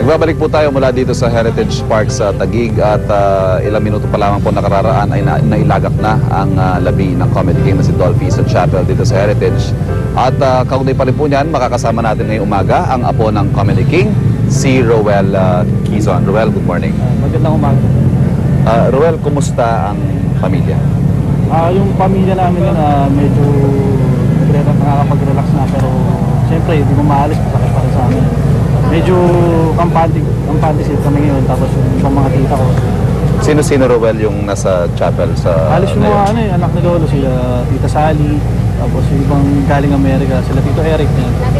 Nagbabalik po tayo mula dito sa Heritage Park sa Taguig at ilang minuto pa lamang po nakararaan ay nailagak na ang labi ng Comedy King na si Dolphy sa chapel dito sa Heritage. At kaugnay pa rin po niyan, makakasama natin ngayong umaga ang apo ng Comedy King, si Roel Quezon. Roel, good morning. Magandang umaga. Roel, kumusta ang pamilya? Yung pamilya namin yun, medyo nakakapag-relax na, pero siyempre, hindi mo maalis, masakit pa rin sa amin. Medyo kampante sila kami ngayon, tapos yung mga tita ko. Sino-sino, Roel, yung nasa chapel sa... Alis yung mga anak ni Lolo, sila Tita Sally, tapos yung ibang galing Amerika, sila Tito Eric.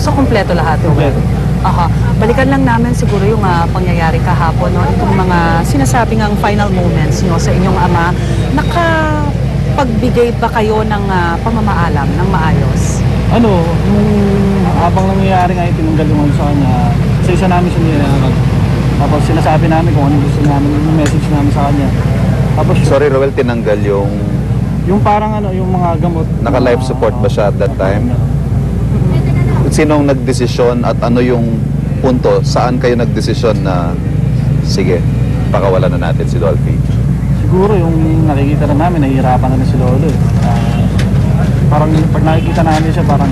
So, kompleto lahat? Kompleto. Aha. Balikan lang namin siguro yung pangyayari kahapon, no? Itong mga sinasabing ang final moments, no, sa inyong ama. Nakapagbigay ba kayo ng pamamaalam ng maayos? Yung habang nangyayari nga, tinanggal yung sa kanya, isa namin siya nilalag. Tapos sinasabi namin kung anong gusto namin, yung message namin sa kanya. Tapos, Sorry, Roel, tinanggal yung... Yung parang yung mga gamot. Naka-life support ba siya at that time? Sinong nagdesisyon at ano yung punto? Saan kayo nagdesisyon na, sige, pakawalan na natin si Dolphy? Siguro yung nakikita na namin, nahihirapan na si Lolo. Parang pag nakikita namin siya, parang,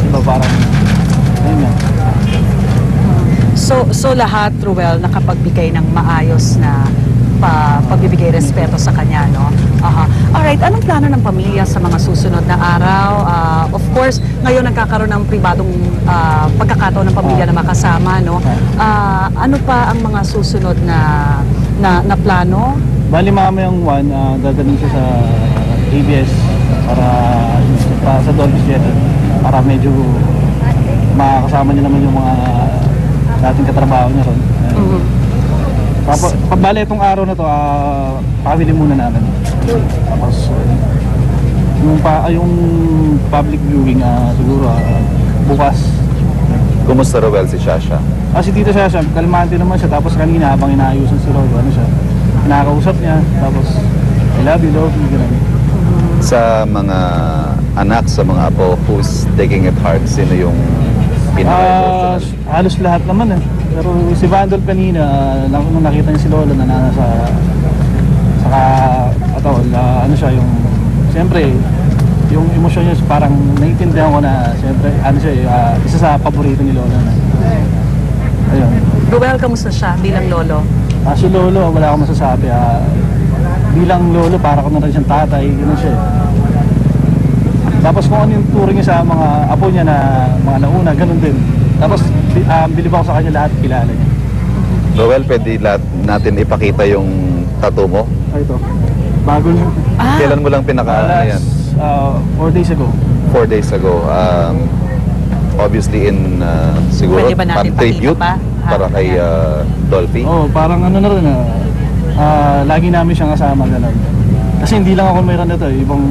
diba, parang, ayun nga. So lahat, Roel, nakapagbigay ng maayos na pagbibigay respeto sa kanya, no? Aha. Alright, anong plano ng pamilya sa mga susunod na araw? Of course, ngayon nagkakaroon ng pribadong pagkakataon ng pamilya na makasama, no? Ano pa ang mga susunod na plano? Bali mamayang dadalhin siya sa ABS para sa Dolphy Theater para medyo makakasama niya naman yung mga dating katrabaho niya ron. Tapos, pagbali itong araw na to, pabili muna namin. Tapos, yung public viewing, siguro, bukas. Kumusta, Roel, si Shasha? Si Tita Shasha, kalmante naman siya. Tapos kanina, habang inaayusan si Roel, kinakausap niya. Tapos, I love you, gano'n. Sa mga anak, sa mga apo, who's taking it hard? Sino yung pinaka-emotional? Halos lahat naman eh. Pero si Vandal kanina, nung nakita niya si Lolo na nasa ano siya, yung siyempre yung emosyon niya parang naiintindihan ko na siyempre isa sa paborito ni Lolo na. Ayun. Roel, kamusta siya bilang lolo? Si Lolo, wala akong masasabi. Bilang lolo, para ko na rin siyang tatay, gano'n siya. Tapos kung ano yung turing niya sa mga apo niya na mga nauna, gano'n din. Tapos bilib ako sa kanya, lahat kilala niya. Roel, pwede natin ipakita yung tattoo mo? Ito. Bago lang. Kailan mo lang yan? 4 days ago. 4 days ago. Obviously in siguro Pwede ba natin tribute pakita pa? para kay Dolphy. Parang ano na rin lagi namin siyang kasama gano'n. Kasi hindi lang ako mayroon nito, ibang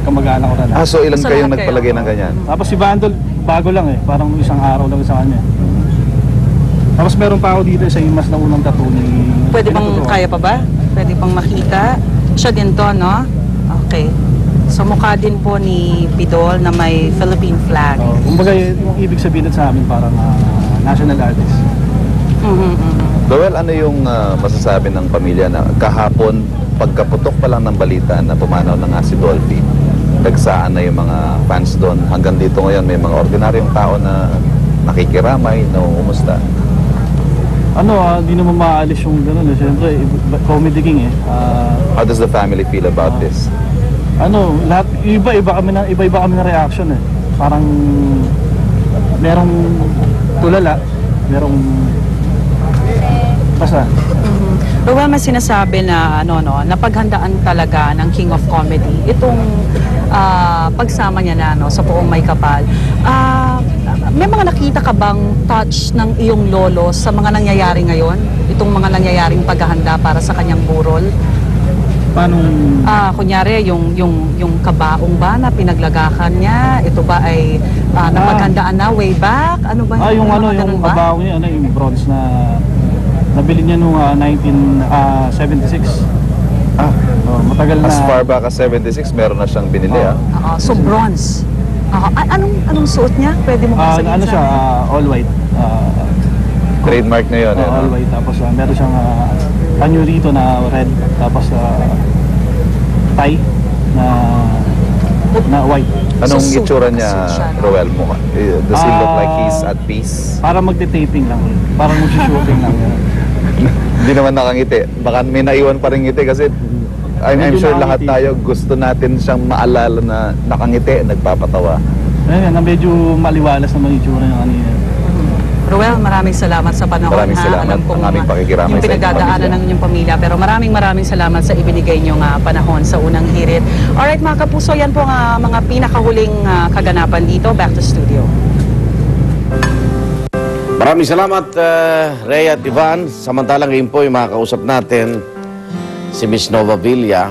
kamag-anak ko na. So ilan So, kayong lahat nagpalagay kayo? ng ganyan? Tapos si Vandal, bago lang parang isang araw lang sa kanya. Tapos meron pa ako dito sa mas na unang tattoo ni... Pwede bang, kaya pa ba? Pwede bang makita? Siya din to, no? Okay. So mukha din po ni Pidol na may Philippine flag. Kumbaga yung ibig sabihin sa amin parang national artist. Roel, ano yung masasabi ng pamilya na kahapon, pagkaputok pa lang ng balita na pumanaw na nga si Dolphy, nagsaan na yung mga fans doon. Hanggang dito ngayon, may mga ordinaryong tao na nakikiramay, umusta? Hindi naman maalis yung gano'n. Siyempre, Comedy King How does the family feel about this? Lahat, iba-iba kami ng reaction Parang, merong tulala, merong basta. Roel, may sinasabi na napaghandaan talaga ng King of Comedy itong pagsama niya sa Poong May Kapal. May mga nakita ka bang touch ng iyong lolo sa mga nangyayari ngayon? Itong mga nangyayaring paghahanda para sa kanyang burol? Paano? Kunyari, yung kabaong ba na pinaglagakan niya, ito ba ay napaghandaan na way back? Ano ba? Yung kabaong niya, yung bronze na nabili niya noong 1976. Matagal na. As far back as 76, meron na siyang binili. So bronze. Anong suot niya? Pwede mo sabihin siya, all white. Trademark na yun. all white. Tapos meron siyang panyo rito na red. Tapos tie na white. Anong So, itsura suit niya, siya, no? Roel? Does he look like he's at peace? Para magte-taping lang. Parang mag-shooting lang. Hindi naman nakangiti. Baka may naiwan pa rin ngiti kasi I'm Medyo sure lahat nakangiti. tayo gusto natin siyang maalala na nakangiti, nagpapatawa. Ayan, na medyo maliwalas naman yung itsura niya kanina. Ruel, maraming salamat sa panahon. Maraming salamat. Alam kong Ang aming pakikiramay yung sa inyong pinagdadaanan pamilya. ng inyong pamilya. Pero maraming salamat sa ibinigay niyong panahon sa unang hirit. Alright mga kapuso, yan po ang mga pinakahuling kaganapan dito. Back to studio. Maraming salamat, Rhea at Ivan. Samantalang ngayon po yung makakausap natin si Miss Nova Villa,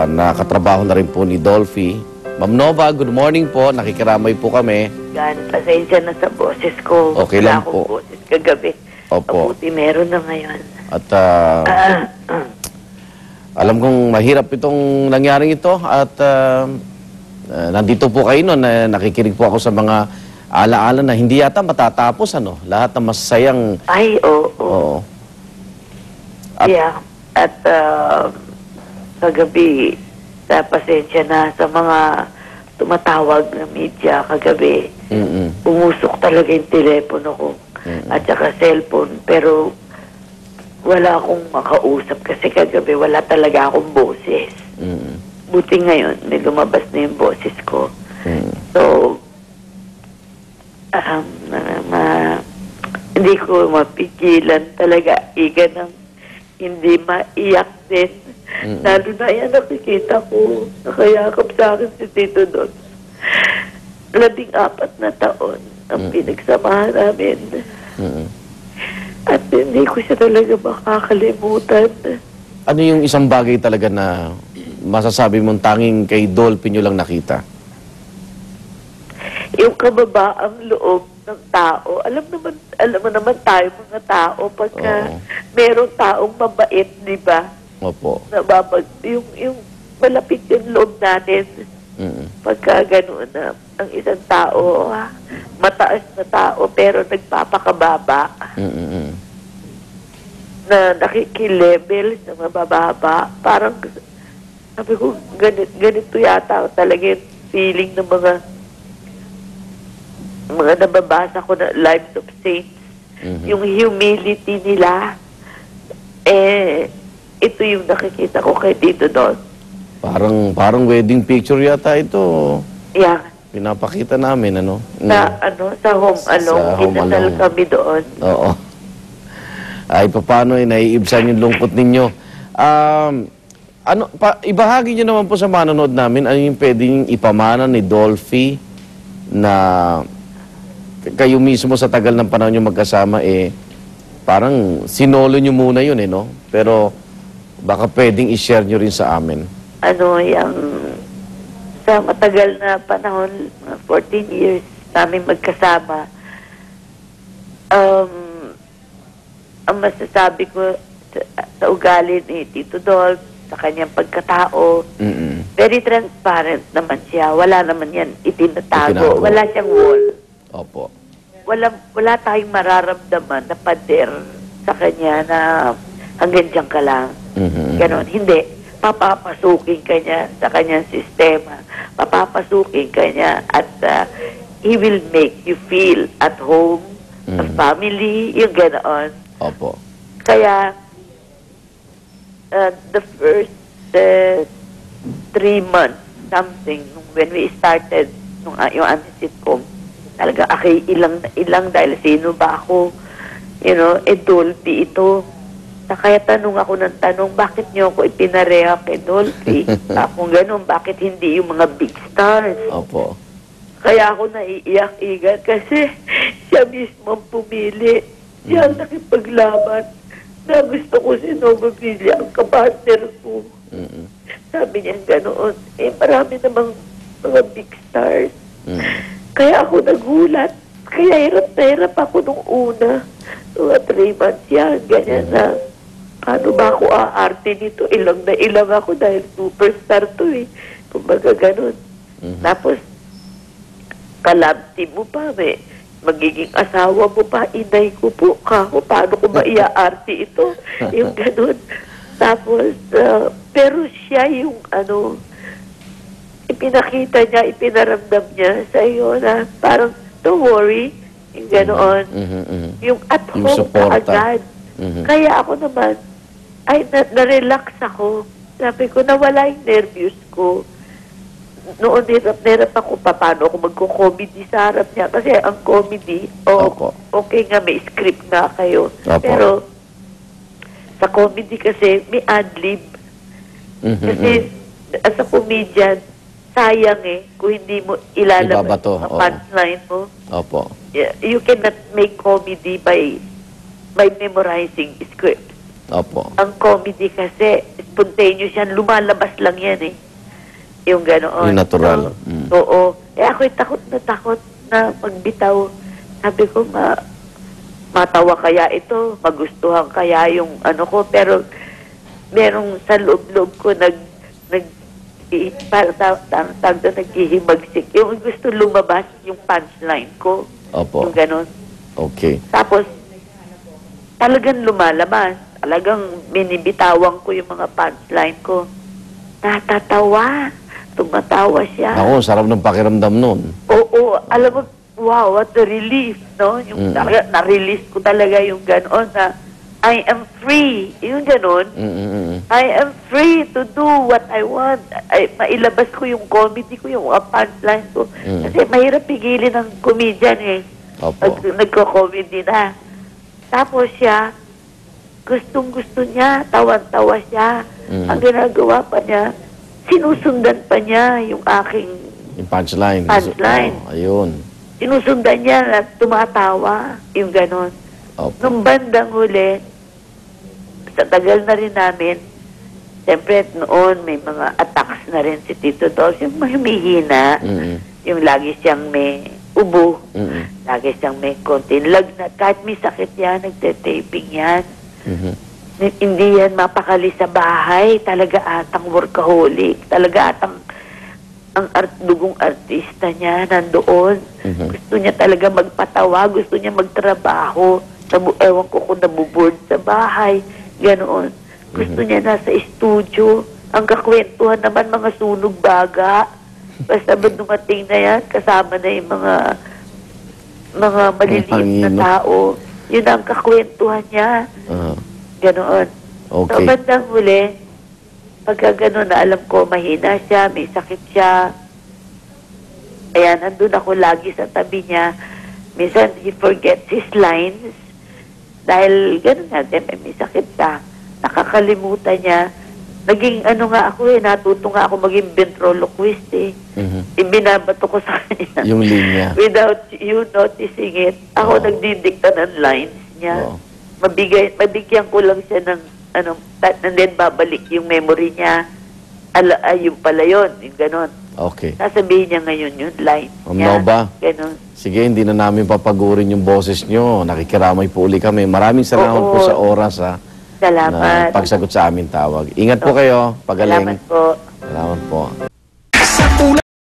na katrabaho na rin po ni Dolphy. Ma'am Nova, good morning po. Nakikiramay po kami. Gan, pasensya na sa boses ko. Okay lang Wala akong po. boses kagabi. Opo. Mabuti meron na ngayon. At alam kong mahirap itong nangyaring ito at nandito po kayo noon. Nakikinig po ako sa mga alaala na hindi yata matatapos, ano? Lahat ng masayang... Ay, oo. Oo. At- Yeah. At kagabi, pasensya na sa mga tumatawag na media kagabi. Pumusok talaga yung telepono ko. At saka cellphone. Pero wala akong makausap kasi kagabi wala talaga akong boses. Buti ngayon, may lumabas na yung boses ko. So, hindi ko mapigilan talaga ng hindi maiyak din. Lalo na yan nakikita ko, nakayakap sa akin si Tito Don. 14 na taon ang pinagsamahan namin. At hindi ko siya talaga makakalimutan. Ano yung isang bagay talaga na masasabi mong tanging kay Dolphy nyo lang nakita? Yung kababaang loob ng tao. Alam mo naman tayo mga tao pagka Oo. merong taong mabait, di ba? Opo. Yung malapit yung loob natin. Pagka gano'n na ang isang tao, mataas na tao pero nagpapakababa. Na nakikilevel sa mabababa. Parang sabi ko, ganito yata talaga yung feeling ng mga nababasa ko na Lives of Saints. Yung humility nila, ito yung nakikita ko kay Tito Don. Parang wedding picture yata ito. Yeah. Pinapakita namin, ano? Sa Home Alone, Sa Home kinasal Alone. kami doon. Oo. Ay, paano naiibsan yung lungkot ninyo? Ibahagi nyo naman po sa manonood namin, ano yung pwedeng ipamana ni Dolphy na kayo mismo sa tagal ng panahon nyo magkasama, parang sinolo nyo muna yun, no? Pero baka pwedeng i-share nyo rin sa amin. Yung sa matagal na panahon, 14 years namin magkasama, ang masasabi ko sa ugali ni Tito Dolph, sa kanyang pagkatao, very transparent naman siya. Wala naman yan itinatago. Itinago. Wala siyang wall. Opo. Wala tayong mararamdaman na pader sa kanya na hanggang dyan ka lang. Ganon. Hindi. Papapasukin ka niya sa kanyang sistema. Papapasukin ka niya at he will make you feel at home, a family, yung ganoon. Opo. Kaya, the first 3 months, something, when we started, yung aming sitcom, talaga, ilang dahil sino ba ako? Dolphy ito. Kaya tanong ako ng tanong, bakit niyo ako ipinareha kay Dolphy? Kung ganun, bakit hindi yung mga big stars? Opo. Kaya ako naiiyak-igan kasi siya mismo ang pumili. Siya ang nakipaglaban na gusto ko si Nova Villa, ang kapartner ko. Sabi niya ganoon, marami namang mga big stars. Kaya ako nagulat. Kaya hirap na hirap ako nung una. Mga 3 months yan, ganyan na. Paano ba ako aarte nito? Ilang na ilang ako dahil superstar to eh. Kumbaga ganun. Tapos, kalab team mo pa, magiging asawa mo pa, inay ko po, kako, paano ko maiaarte ito? Yung ganun. Tapos, pero siya yung ipinakita niya, ipinaramdam niya sa iyo na parang, don't worry, yung ganoon. Yung at Yung home ka suporta. agad. Kaya ako naman, ay na-relax ako. Sabi ko, nawala yung nervous ko. Noon, hirap ako paano ako magko-comedy sa harap niya. Kasi ang comedy, Opo. okay nga, may script nga kayo. Opo. Pero, sa comedy kasi, may ad-lib. Kasi, as a comedian, sayang kung hindi mo ilalabas Ibabato, ang oo. punchline mo. Opo. You cannot make comedy by memorizing script. Opo. Ang comedy kasi, spontaneous yan, lumalabas lang yan Yung ganoon. Yung natural. So, oo. Ako'y takot na magbitaw. Sabi ko, matawa kaya ito, magustuhan kaya yung ko, pero merong sa loob-loob ko naghihimagsik. Yung gusto lumabas yung punchline ko. Opo. Yung ganon. Okay. Tapos, talagang lumalabas. Talagang binibitawan ko yung mga punchline ko. Natatawa. Tumatawa siya. Ako, sarap ng pakiramdam nun. Oo, alam mo, wow, what a relief, no? Yung na-release ko talaga yung ganon na I am free. Yung ganon. I am free to do what I want. Mailabas ko yung comedy ko, yung punchline ko. Kasi mahirap pigilin ng comedian Opo. Nagko-comedy na. Tapos siya, gustong-gusto niya, tawan-tawa siya. Ang ginagawa pa niya, sinusundan pa niya yung aking Yung punchline. Punchline. Oh, ayun. sinusundan niya na tumatawa, yung ganon. Opo. Nung bandang huli, sa tagal na rin namin, siyempre noon may mga attacks na rin si Tito Dolph, yung humihina, yung lagi siyang may ubo, lagi siyang may konting lagnat, kahit may sakit yan, nagte-taping yan. Hindi yan mapakali sa bahay, talaga atang workaholic, talaga atang ang dugong artista niya nandoon. Gusto niya talaga magpatawa, gusto niya magtrabaho. Ewan ko kung nabuboard sa bahay, ganoon. Gusto niya nasa studio. Ang kakwentuhan naman mga sunog baga. Basta ba dumating na yan, kasama na yung mga maliliit na tao. Yun ang kakwentuhan niya. Ganoon. Okay. So, bandang huli, pagka gano'n na alam ko, mahina siya, may sakit siya. Kaya nandun ako lagi sa tabi niya. Minsan, he forgets his lines. Dahil gano'n nga, may sakit siya. Nakakalimutan niya. Naging nga ako natuto nga ako maging ventriloquist Ibinabato ko sa kanya. Yung linya. Without you noticing it. Ako nagdidikta ng lines niya. Mabigyan ko lang siya ng and then babalik yung memory niya. Yung pala yun, yung ganon. Okay. Sasabihin niya ngayon yung line niya. Nova, Ganon. sige, hindi na namin papagurin yung boses nyo. Nakikiramay po uli kami. Maraming salamat po sa oras na Salamat. pagsagot sa aming tawag. Ingat po kayo. Pagaling. Salamat po. Salamat po.